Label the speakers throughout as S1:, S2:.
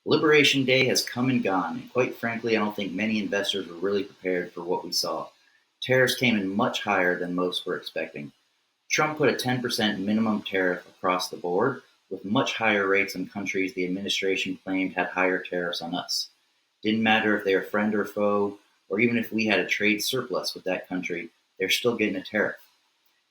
S1: Liberation Day has come and gone, and quite frankly, I don't think many investors were really prepared for what we saw. Tariffs came in much higher than most were expecting. Trump put a 10% minimum tariff across the board, with much higher rates on countries the administration claimed had higher tariffs on us. Didn't matter if they were friend or foe, or even if we had a trade surplus with that country, they're still getting a tariff.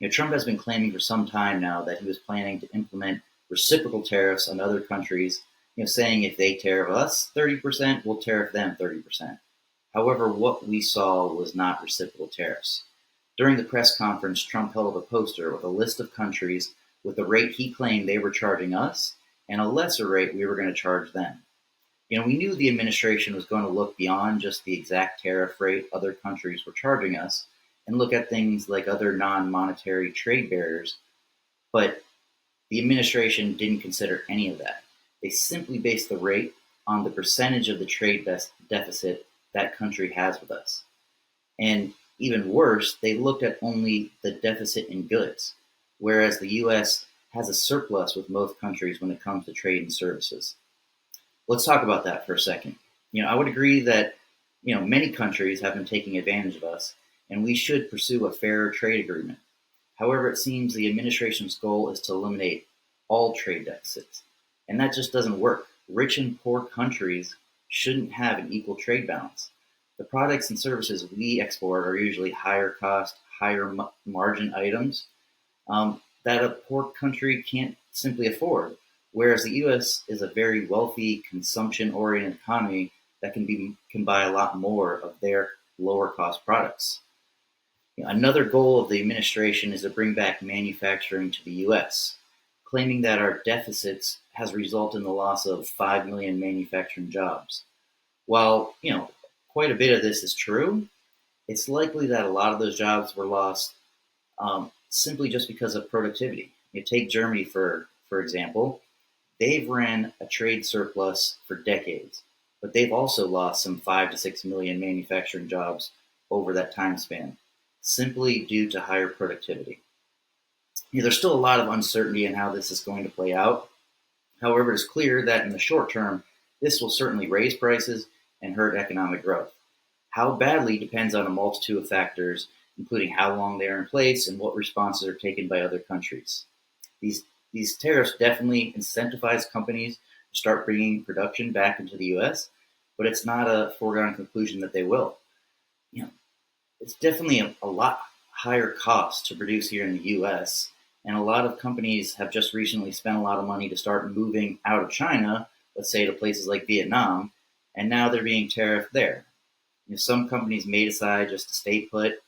S1: Trump has been claiming for some time now that he was planning to implement reciprocal tariffs on other countries, saying if they tariff us 30%, we'll tariff them 30%. However, what we saw was not reciprocal tariffs. During the press conference, Trump held up a poster with a list of countries with the rate he claimed they were charging us and a lesser rate we were going to charge them. We knew the administration was going to look beyond just the exact tariff rate other countries were charging us and look at things like other non-monetary trade barriers, but the administration didn't consider any of that. They simply based the rate on the percentage of the trade deficit that country has with us. And even worse, they looked at only the deficit in goods, whereas the US has a surplus with most countries when it comes to trade and services. Let's talk about that for a second. I would agree that, many countries have been taking advantage of us, and we should pursue a fairer trade agreement. However, it seems the administration's goal is to eliminate all trade deficits, and that just doesn't work. Rich and poor countries shouldn't have an equal trade balance. The products and services we export are usually higher cost, higher margin items that a poor country can't simply afford, whereas the US is a very wealthy, consumption-oriented economy that can buy a lot more of their lower cost products. Another goal of the administration is to bring back manufacturing to the US, claiming that our deficits has resulted in the loss of 5 million manufacturing jobs. While, quite a bit of this is true, it's likely that a lot of those jobs were lost simply just because of productivity. Take Germany, for example. They've ran a trade surplus for decades, but they've also lost some 5 to 6 million manufacturing jobs over that time span, simply due to higher productivity. There's still a lot of uncertainty in how this is going to play out. However, it's clear that in the short term, this will certainly raise prices and hurt economic growth. How badly depends on a multitude of factors, including how long they are in place and what responses are taken by other countries. These tariffs definitely incentivize companies to start bringing production back into the U.S., but it's not a foregone conclusion that they will. It's definitely a lot higher cost to produce here in the U.S., and a lot of companies have just recently spent a lot of money to start moving out of China, let's say to places like Vietnam, and now they're being tariffed there. Some companies may decide just to stay put,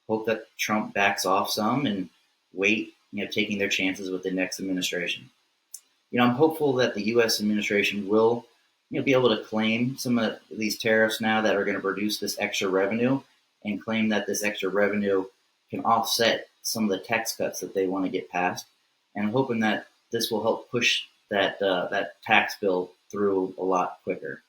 S1: hope that Trump backs off some, and wait, taking their chances with the next administration. I'm hopeful that the U.S. administration will, be able to claim some of these tariffs now that are going to produce this extra revenue, and claim that this extra revenue can offset some of the tax cuts that they want to get passed. And I'm hoping that this will help push that tax bill through a lot quicker.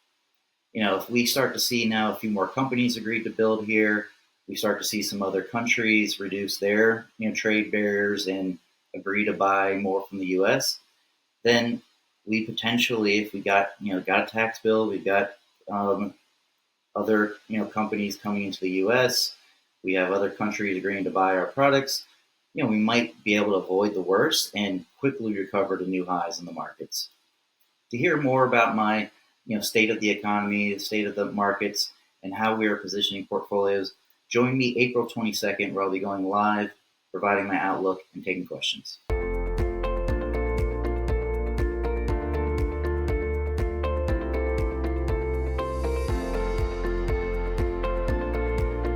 S1: If we start to see now a few more companies agree to build here, we start to see some other countries reduce their trade barriers and agree to buy more from the U.S., then we potentially, if we got a tax bill, we've got other companies coming into the U.S., we have other countries agreeing to buy our products, we might be able to avoid the worst and quickly recover to new highs in the markets. To hear more about my state of the economy, the state of the markets, and how we are positioning portfolios, join me April 22nd, where I'll be going live, providing my outlook and taking questions.